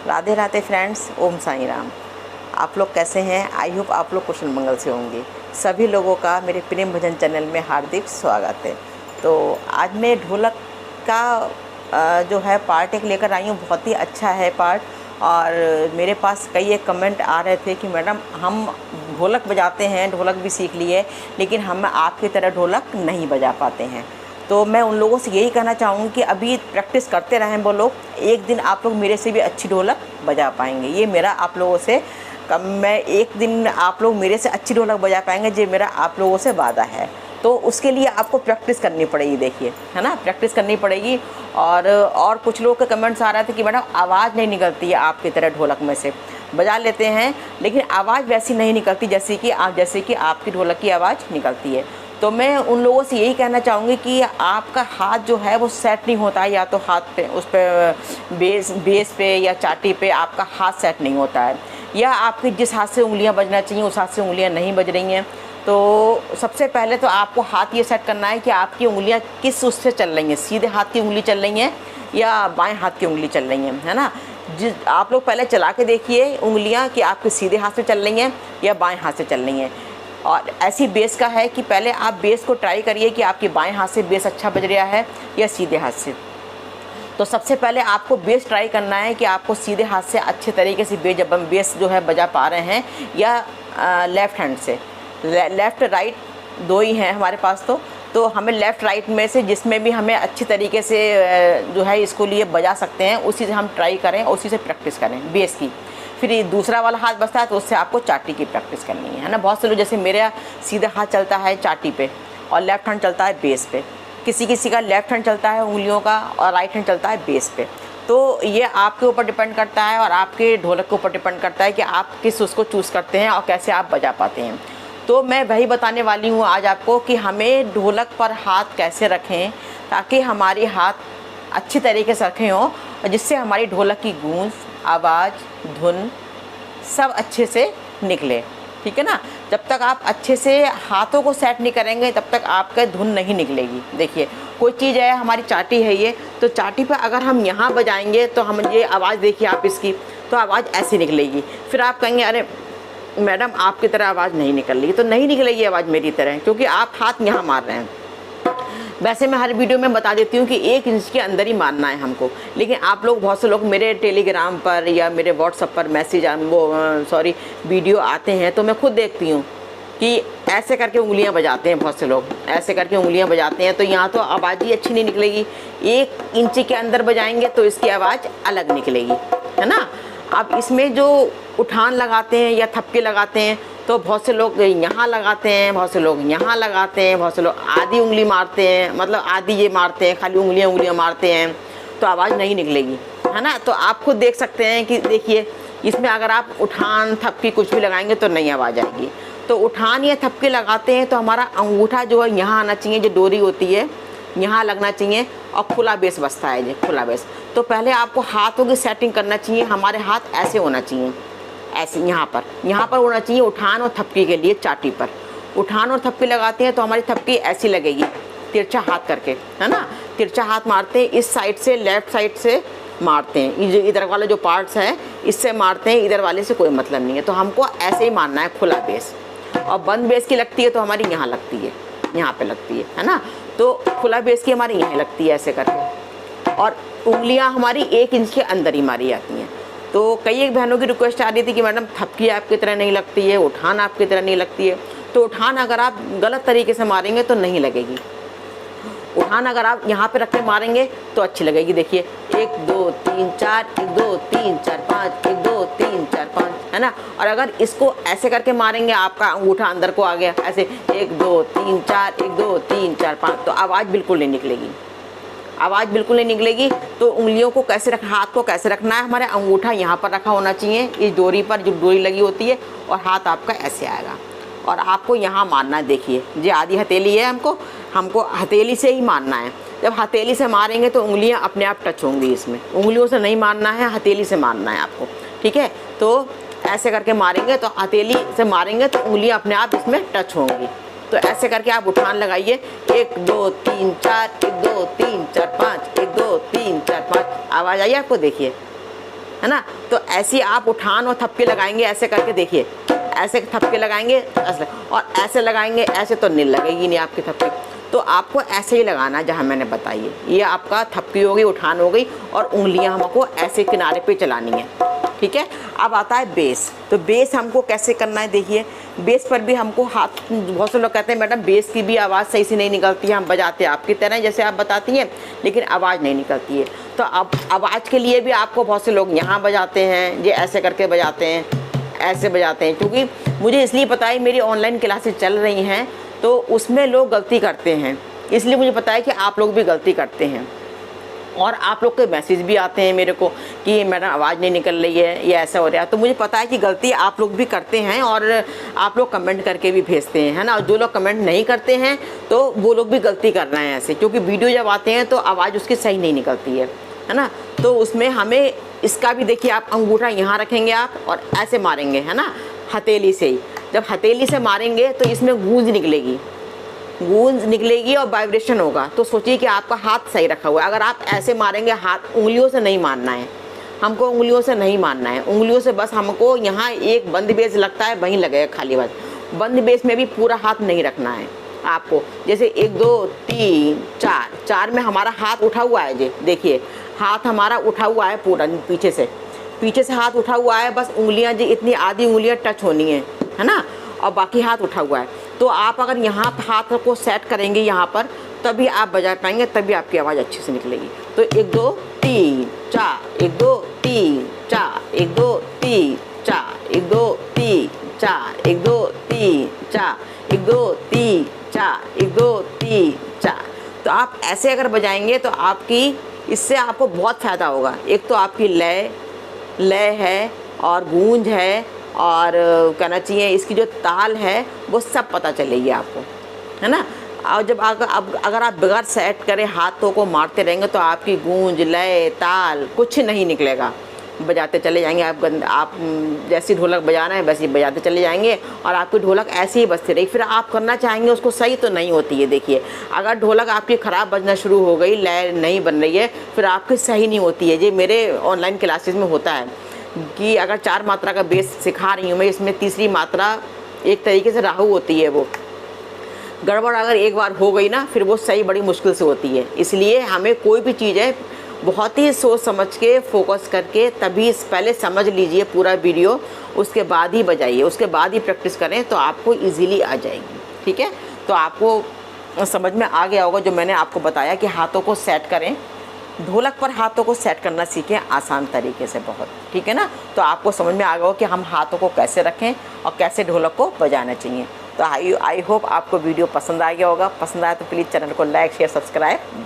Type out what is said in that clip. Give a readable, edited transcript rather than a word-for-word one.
Radhe Radhe friends, Om Sai Ram. आप लोग कैसे हैं? आई होप आप लोग कुशल मंगल से होंगे। सभी लोगों का मेरे प्रेम भजन चैनल में हार्दिक स्वागत है। तो आज मैं ढोलक का जो है पार्ट एक लेकर आई हूँ। बहुत ही अच्छा है पार्ट। और मेरे पास कई एक कमेंट आ रहे थे कि मैडम हम ढोलक बजाते हैं, ढोलक भी सीख लिए, लेकिन हम आपकी तरह ढोलक नहीं बजा पाते हैं। तो मैं उन लोगों से यही कहना चाहूँगी कि अभी प्रैक्टिस करते रहें वो लोग, एक दिन आप लोग मेरे से भी अच्छी ढोलक बजा पाएंगे। ये मेरा आप लोगों से मैं एक दिन आप लोग मेरे से अच्छी ढोलक बजा पाएंगे, ये मेरा आप लोगों से वादा है। तो उसके लिए आपको प्रैक्टिस करनी पड़ेगी, देखिए, है ना, प्रैक्टिस करनी पड़ेगी। और कुछ लोग के कमेंट्स आ रहे थे कि मैडम आवाज़ नहीं निकलती है आपकी तरह, ढोलक में से बजा लेते हैं लेकिन आवाज़ वैसी नहीं निकलती जैसे कि आपकी ढोलक की आवाज़ निकलती है। तो मैं उन लोगों से यही कहना चाहूँगी कि आपका हाथ जो है वो सेट नहीं होता है, या तो हाथ पे उस पर बेस पे या चाटी पे आपका हाथ सेट नहीं होता है, या आपकी जिस हाथ से उंगलियां बजना चाहिए उस हाथ से उंगलियां नहीं बज रही हैं। तो सबसे पहले तो आपको हाथ ये सेट करना है कि आपकी उंगलियां किस उससे चल रही हैं, सीधे हाथ की उंगली चल रही हैं या बाएँ हाथ की उंगली चल रही हैं, है ना। आप लोग पहले चला के देखिए उंगलियाँ कि आपके सीधे हाथ से चल रही हैं या बाएँ हाथ से चल रही हैं। और ऐसी बेस का है कि पहले आप बेस को ट्राई करिए कि आपके बाएं हाथ से बेस अच्छा बज रहा है या सीधे हाथ से। तो सबसे पहले आपको बेस ट्राई करना है कि आपको सीधे हाथ से अच्छे तरीके से बेस जो है बजा पा रहे हैं या लेफ़्ट हैंड से। लेफ़्ट राइट दो ही हैं हमारे पास। तो हमें लेफ़्ट राइट में से जिसमें भी हमें अच्छी तरीके से जो है इसको लिए बजा सकते हैं, उसी से हम ट्राई करें, उसी से प्रैक्टिस करें बेस की। फिर ये दूसरा वाला हाथ बचता है तो उससे आपको चाटी की प्रैक्टिस करनी है ना। बहुत से लोग, जैसे मेरा सीधा हाथ चलता है चाटी पे और लेफ़्ट हैंड चलता है बेस पे, किसी का लेफ़्ट हैंड चलता है उंगलियों का और राइट हैंड चलता है बेस पे। तो ये आपके ऊपर डिपेंड करता है और आपके ढोलक के ऊपर डिपेंड करता है कि आप किस उसको चूज़ करते हैं और कैसे आप बजा पाते हैं। तो मैं वही बताने वाली हूँ आज आपको कि हमें ढोलक पर हाथ कैसे रखें ताकि हमारे हाथ अच्छी तरीके से रखे हों और जिससे हमारी ढोलक की गूंज, आवाज़, धुन सब अच्छे से निकले, ठीक है ना। जब तक आप अच्छे से हाथों को सेट नहीं करेंगे तब तक आपका धुन नहीं निकलेगी। देखिए, कोई चीज़ है, हमारी चाटी है ये, तो चाटी पे अगर हम यहाँ बजाएंगे तो हम ये आवाज़ देखिए आप इसकी, तो आवाज़ ऐसी निकलेगी। फिर आप कहेंगे अरे मैडम आपकी तरह आवाज़ नहीं निकल रही, तो नहीं निकलेगी आवाज़ मेरी तरह, क्योंकि आप हाथ यहाँ मार रहे हैं। वैसे मैं हर वीडियो में बता देती हूँ कि 1 इंच के अंदर ही मारना है हमको, लेकिन आप लोग, बहुत से लोग मेरे टेलीग्राम पर या मेरे व्हाट्सएप पर मैसेज वीडियो आते हैं तो मैं खुद देखती हूँ कि ऐसे करके उंगलियां बजाते हैं। बहुत से लोग ऐसे करके उंगलियां बजाते हैं, तो यहाँ तो आवाज़ ही अच्छी नहीं निकलेगी। 1 इंच के अंदर बजाएंगे तो इसकी आवाज़ अलग निकलेगी, है ना। अब इसमें जो उठान लगाते हैं या थपके लगाते हैं तो बहुत से लोग यहाँ लगाते हैं, बहुत से लोग यहाँ लगाते हैं, बहुत से लोग आधी उंगली मारते हैं, मतलब आधी ये मारते हैं, खाली उंगलियाँ मारते हैं, तो आवाज़ नहीं निकलेगी, है ना। तो आप खुद देख सकते हैं कि देखिए इसमें अगर आप उठान थपकी कुछ भी लगाएंगे तो नहीं आवाज़ आएगी। तो उठान या थपके लगाते हैं तो हमारा अंगूठा जो है यहाँ आना चाहिए, जो डोरी होती है यहाँ लगना चाहिए, और खुला बेस बसता है ये खुला बेस। तो पहले आपको हाथों की सेटिंग करना चाहिए। हमारे हाथ ऐसे होना चाहिए, ऐसे यहाँ पर होना चाहिए उठान और थपकी के लिए। चाटी पर उठान और थपकी लगाते हैं तो हमारी थपकी ऐसी लगेगी, तिरछा हाथ करके, है ना। तिरछा हाथ मारते हैं, इस साइड से, लेफ़्ट साइड से मारते हैं, इधर वाला जो पार्ट्स है इससे मारते हैं, इधर वाले से कोई मतलब नहीं है। तो हमको ऐसे ही मारना है खुला बेस। और बंद बेस की लगती है तो हमारी यहाँ लगती है, यहाँ पे लगती है ना। तो खुला बेस की हमारी यहाँ लगती है ऐसे करके, और उंगलियाँ हमारी 1 इंच के अंदर ही मारी जाती हैं। तो कई एक बहनों की रिक्वेस्ट आ रही थी कि मैडम थपकी आपकी तरह नहीं लगती है, उठान आपकी तरह नहीं लगती है। तो उठान अगर आप गलत तरीके से मारेंगे तो नहीं लगेगी। उठान अगर आप यहाँ पे रख के मारेंगे तो अच्छी लगेगी। देखिए 1 2 3 4, 1 2 3 4 5, 1 2 3 4 5, है ना। और अगर इसको ऐसे करके मारेंगे, आपका अंगूठा अंदर को आ गया ऐसे 1 2 3 4, 1 2 3 4 5, तो आवाज़ बिल्कुल नहीं निकलेगी, आवाज़ बिल्कुल नहीं निकलेगी। तो उंगलियों को कैसे रखना, हाथ को कैसे रखना है, हमारे अंगूठा यहाँ पर रखा होना चाहिए, इस डोरी पर जो डोरी लगी होती है, और हाथ आपका ऐसे आएगा और आपको यहाँ मारना है। देखिए ये आधी हथेली है, हमको हथेली से ही मारना है। जब हथेली से मारेंगे तो उंगलियां अपने आप टच होंगी, इसमें उंगलियों से नहीं मारना है, हथेली से मारना है आपको, ठीक है। तो ऐसे करके मारेंगे, तो हथेली से मारेंगे तो उंगलियां अपने आप इसमें टच होंगी। तो ऐसे करके आप उठान लगाइए, 1 2 3 4, 1 2 3 4 5, 1 2 3 4 5, आवाज़ आई आपको। देखिए है ना। तो ऐसे आप उठान और थपके लगाएंगे, ऐसे करके देखिए, ऐसे थपके लगाएंगे ऐसे, और ऐसे लगाएंगे ऐसे, तो नहीं लगेगी नहीं आपकी थपके। तो आपको ऐसे ही लगाना है जहाँ मैंने बताई है। ये आपका थपकी हो गई, उठान हो गई, और उंगलियां हमको ऐसे किनारे पे चलानी है, ठीक है। अब आता है बेस। तो बेस हमको कैसे करना है, देखिए बेस पर भी हमको हाथ, बहुत से लोग कहते हैं मैडम बेस की भी आवाज़ सही से नहीं निकलती है, हम बजाते हैं आपकी तरह जैसे आप बताती हैं, लेकिन आवाज़ नहीं निकलती है। तो अब आवाज़ के लिए भी आपको बहुत से लोग यहाँ बजाते हैं, ये ऐसे करके बजाते हैं, ऐसे बजाते हैं, क्योंकि मुझे इसलिए पता है मेरी ऑनलाइन क्लासेस चल रही हैं तो उसमें लोग गलती करते हैं, इसलिए मुझे पता है कि आप लोग भी गलती करते हैं। और आप लोग के मैसेज भी आते हैं मेरे को कि मैडम आवाज़ नहीं निकल रही है, ये ऐसा हो रहा है। तो मुझे पता है कि गलती आप लोग भी करते हैं, और आप लोग कमेंट करके भी भेजते हैं, है ना। और जो लोग कमेंट नहीं करते हैं तो वो लोग भी गलती कर रहे हैं ऐसे, क्योंकि वीडियो जब आते हैं तो आवाज़ उसकी सही नहीं निकलती है ना। तो उसमें हमें इसका भी देखिए, आप अंगूठा यहाँ रखेंगे आप और ऐसे मारेंगे, है ना, हथेली से ही। जब हथेली से मारेंगे तो इसमें गूंज निकलेगी, गूंज निकलेगी और वाइब्रेशन होगा। तो सोचिए कि आपका हाथ सही रखा हुआ है। अगर आप ऐसे मारेंगे, हाथ उंगलियों से नहीं मारना है हमको, उंगलियों से नहीं मारना है, उंगलियों से बस हमको यहाँ एक बंद बेस लगता है वहीं लगेगा खाली, बस बंद बेस में भी पूरा हाथ नहीं रखना है आपको। जैसे 1 2 3 4, 4 में हमारा हाथ उठा हुआ है, जी देखिए हाथ हमारा उठा हुआ है पूरा, पीछे से हाथ उठा हुआ है, बस उंगलियां जी इतनी आधी उंगलियां टच होनी है ना, और बाकी हाथ उठा हुआ है। तो आप अगर यहाँ हाथ को सेट करेंगे यहाँ पर, तभी आप बजा पाएंगे, तभी आपकी आवाज़ अच्छे से निकलेगी। तो 1 2 3 4, 1 2 3 4, 1 2 3 4, 1 2 3 4, 1 2 3 4, 1 2 3 4, 1 2 3 4। तो आप ऐसे अगर बजाएंगे तो आपकी, इससे आपको बहुत फ़ायदा होगा। एक तो आपकी लय है और गूंज है, और कहना चाहिए इसकी जो ताल है वो सब पता चलेगी आपको, है ना। और जब अगर आप बगैर सेट करे हाथों को मारते रहेंगे तो आपकी गूंज, लय, ताल कुछ नहीं निकलेगा। बजाते चले जाएंगे आप जैसी ढोलक बजाना है वैसे ही बजाते चले जाएंगे, और आपकी ढोलक ऐसे ही बजती रहेगी। फिर आप करना चाहेंगे उसको सही, तो नहीं होती है। देखिए अगर ढोलक आपकी ख़राब बजना शुरू हो गई, लय नहीं बन रही है, फिर आपकी सही नहीं होती है। ये मेरे ऑनलाइन क्लासेस में होता है कि अगर 4 मात्रा का बेस सिखा रही हूँ मैं, इसमें तीसरी मात्रा एक तरीके से राहु होती है, वो गड़बड़ अगर एक बार हो गई ना, फिर वो सही बड़ी मुश्किल से होती है। इसलिए हमें कोई भी चीज़ है बहुत ही सोच समझ के, फोकस करके, तभी पहले समझ लीजिए पूरा वीडियो, उसके बाद ही बजाइए, उसके बाद ही प्रैक्टिस करें तो आपको इजीली आ जाएगी, ठीक है। तो आपको समझ में आ गया होगा जो मैंने आपको बताया कि हाथों को सेट करें, ढोलक पर हाथों को सेट करना सीखें आसान तरीके से, बहुत, ठीक है ना। तो आपको समझ में आ गया हो कि हम हाथों को कैसे रखें और कैसे ढोलक को बजाना चाहिए। तो आई होप आपको वीडियो पसंद आ गया होगा। पसंद आया तो प्लीज़ चैनल को लाइक, शेयर, सब्सक्राइब